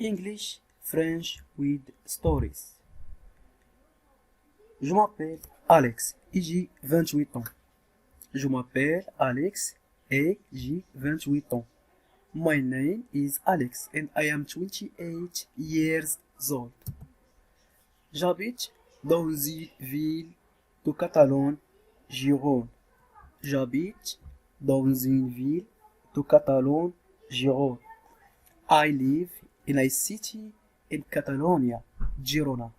English, French with stories. Je m'appelle Alex et j'ai 28 ans. Je m'appelle Alex et j'ai 28 ans. My name is Alex and I am 28 years old. J'habite dans une ville de Catalogne, Gironde. J'habite dans une ville de Catalogne, Gironde. I live in a city in Catalonia, Girona.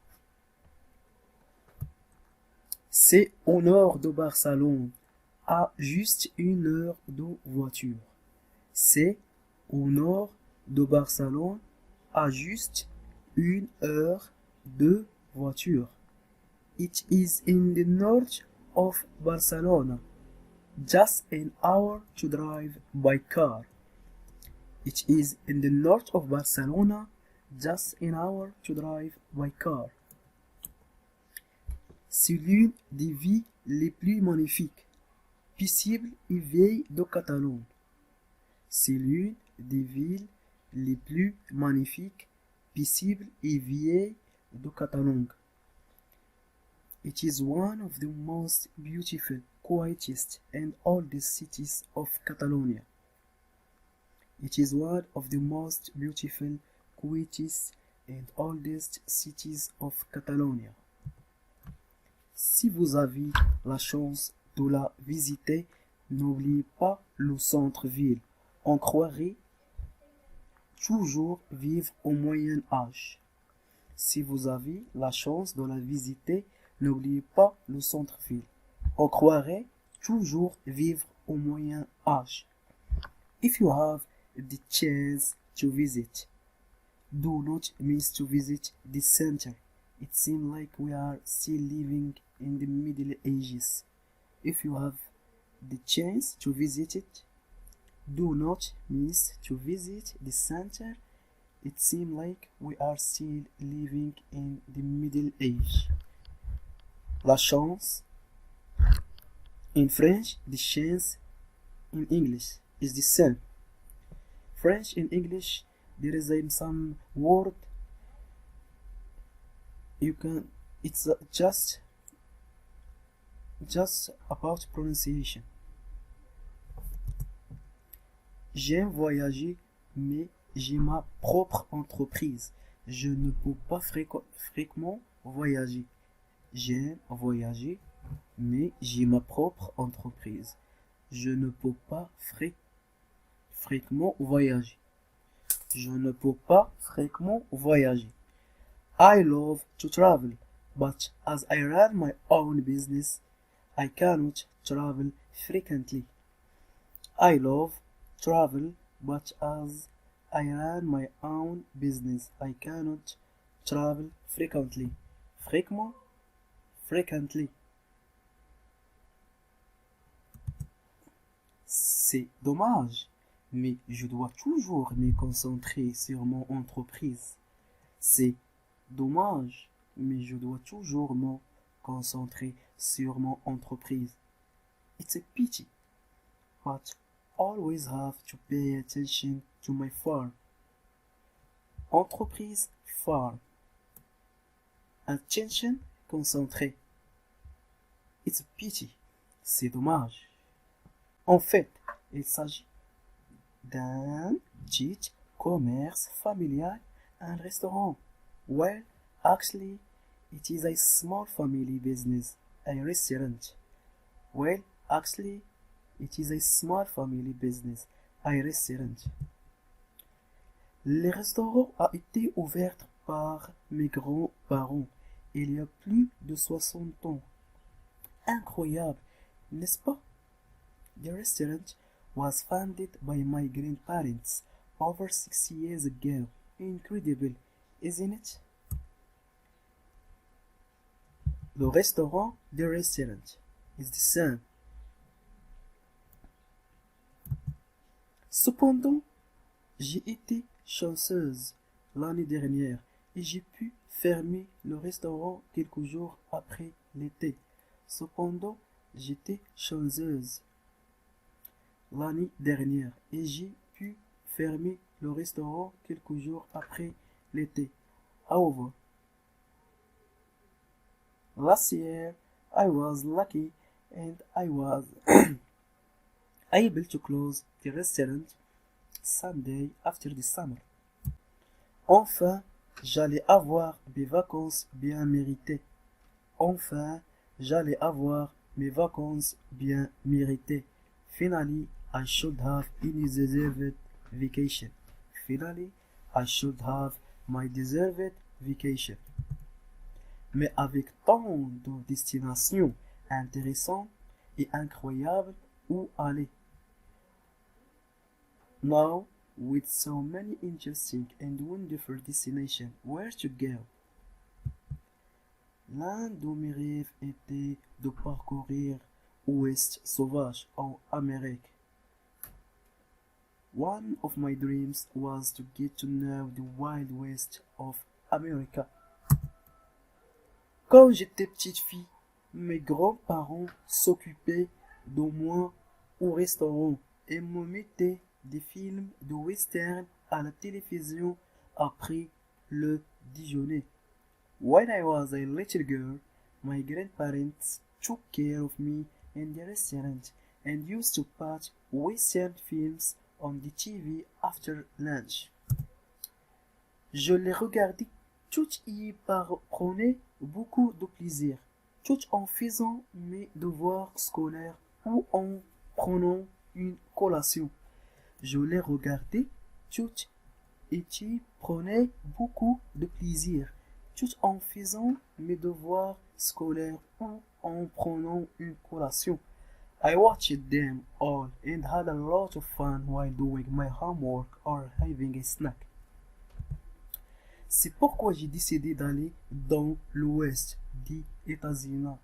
C'est au nord de Barcelone, à juste 1 heure de voiture. C'est au nord de Barcelone, à juste 1 heure de voiture. It is in the north of Barcelona, just an hour to drive by car. It is in the north of Barcelona, just an hour to drive by car. C'est l'une des villes les plus magnifiques, paisibles et vieilles de Catalogne. C'est l'une des villes les plus magnifiques, paisibles et vieilles de Catalogne. It is one of the most beautiful, quietest and oldest cities of Catalonia. It is one of the most beautiful, quietest and oldest cities of Catalonia. Si vous avez la chance de la visiter, n'oubliez pas le centre-ville. On croirait toujours vivre au Moyen Âge. Si vous avez la chance de la visiter, n'oubliez pas le centre-ville. On croirait toujours vivre au Moyen Âge. If you have the chance to visit, do not miss to visit the center. It seems like we are still living in the Middle Ages. If you have the chance to visit it, do not miss to visit the center. It seems like we are still living in the Middle Age. La chance. In French, the chance in English is the same. French and English, there is some word you can. It's just about pronunciation. J'aime voyager, mais j'ai ma propre entreprise. Je ne peux pas fréquemment voyager. J'aime voyager, mais j'ai ma propre entreprise. Je ne peux pas fréquemment voyager. Je ne peux pas fréquemment voyager. I love to travel, but as I run my own business, I cannot travel frequently. I love travel, but as I run my own business, I cannot travel frequently. Fréquemment, frequently. C'est dommage, mais je dois toujours me concentrer sur mon entreprise. C'est dommage, mais je dois toujours me concentrer sur mon entreprise. It's a pity, but always have to pay attention to my farm. Entreprise, farm. Attention, concentré. It's a pity, c'est dommage. En fait, il s'agit d'un petit commerce familial, un restaurant. Well, actually, it is a small family business, a restaurant. Well, actually, it is a small family business, a restaurant. Le restaurant a été ouvert par mes grands-parents il y a plus de 60 ans. Incroyable, n'est-ce pas? The restaurant was founded by my grandparents over 60 years ago. Incredible, isn't it? Le restaurant, the restaurant, is the same. Cependant, j'ai été chanceuse l'année dernière et j'ai pu fermer le restaurant quelques jours après l'été. Cependant, j'étais chanceuse l'année dernière et j'ai pu fermer le restaurant quelques jours après l'été. However, last year I was lucky and I was able to close the restaurant Sunday after the summer. Enfin, j'allais avoir mes vacances bien méritées. Enfin, j'allais avoir mes vacances bien méritées. Finally, I should have any deserved vacation. Finally, I should have my deserved vacation. Mais avec tant de destinations intéressantes et incroyables où aller. Now, with so many interesting and wonderful destinations where to go. L'un de mes rêves était de parcourir l'Ouest sauvage en Amérique. One of my dreams was to get to know the Wild West of America. Quand j'étais petite fille, mes grands-parents s'occupaient de moi au restaurant et me mettaient des films de western à la télévision après le déjeuner. When I was a little girl, my grandparents took care of me in the restaurant and used to put western films on the TV after lunch. Je les regardais tout y prenais beaucoup de plaisir, tout en faisant mes devoirs scolaires ou en prenant une collation. Je les regardais tout et y prenais beaucoup de plaisir, tout en faisant mes devoirs scolaires ou en prenant une collation. I watched them all and had a lot of fun while doing my homework or having a snack. C'est pourquoi j'ai décidé d'aller dans l'ouest des États-Unis.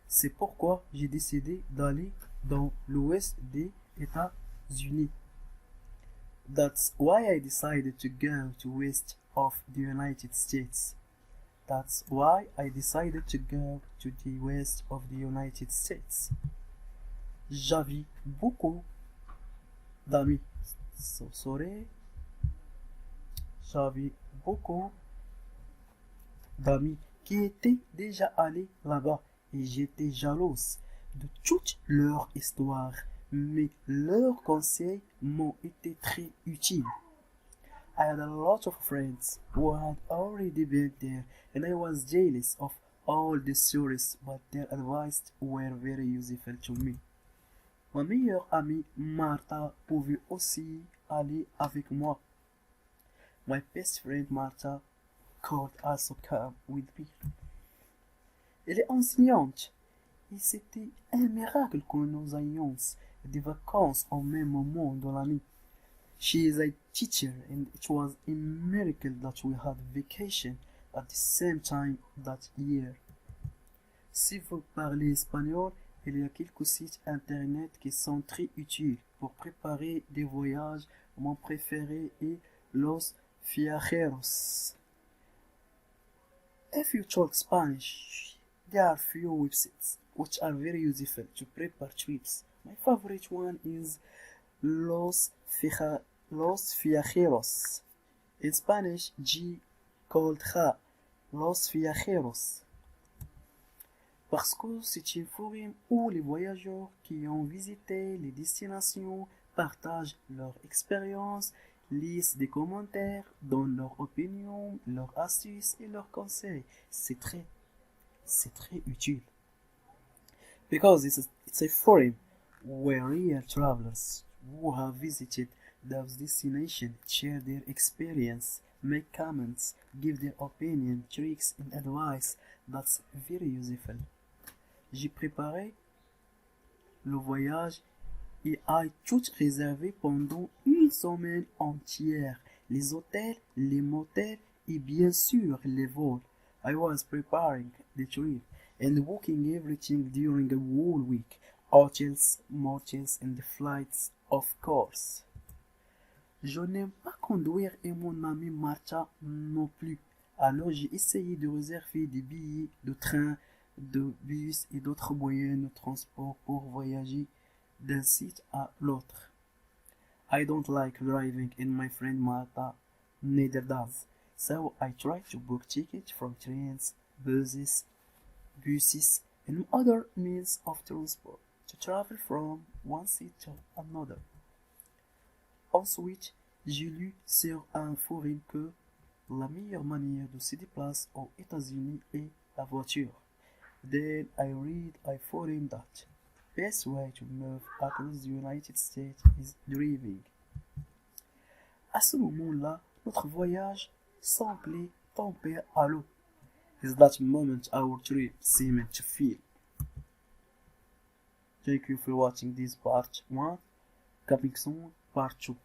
C'est pourquoi j'ai décidé d'aller dans l'ouest des États-Unis. That's why I decided to go to west of the United States. That's why I decided to go to the west of the United States. J'avais beaucoup d'amis. J'avais beaucoup d'amis qui étaient déjà allés là-bas et j'étais jalouse de toute leur histoire, mais leurs conseils m'ont été très utiles. I had a lot of friends who had already been there and I was jealous of all the stories, but their advice were very useful to me. Ma meilleure amie Martha pouvait aussi aller avec moi. My best friend Martha could also come with me. Elle est enseignante et c'était un miracle que nous ayons des vacances au même moment de l'année. She is a teacher and it was a miracle that we had vacation at the same time that year. Si vous parlez espagnol, il y a quelques sites internet qui sont très utiles pour préparer des voyages. Mon préféré est Los Viajeros. If you talk Spanish, there are few websites which are very useful to prepare trips. My favorite one is Los Viajeros. In Spanish, G called Ja, Los Viajeros. Parce que c'est un forum où les voyageurs qui ont visité les destinations partagent leur expérience, lisent des commentaires, donnent leur opinion, leurs astuces et leurs conseils. C'est très utile. Because it's a forum where real travelers who have visited those destinations share their experience, make comments, give their opinion, tricks and advice. That's very useful. J'ai préparé le voyage et a tout réservé pendant une semaine entière. Les hôtels, les motels et bien sûr les vols. I was preparing the trip and booking everything during a whole week. Hotels, motels and the flights, of course. Je n'aime pas conduire et mon ami Martha non plus. Alors j'ai essayé de réserver des billets de train, de bus et d'autres moyens de transport pour voyager d'un site à l'autre. I don't like driving and my friend Martha neither does. So I try to book tickets from trains, buses, and other means of transport to travel from one city to another. Ensuite, j'ai lu sur un forum que la meilleure manière de se déplacer aux États-Unis est la voiture. Then I found that best way to move across the United States is driving. À ce moment-là, notre voyage semblait tomber à l'eau. Is that moment our trip seemed to feel. Thank you for watching this part 1. Coming soon, part 2.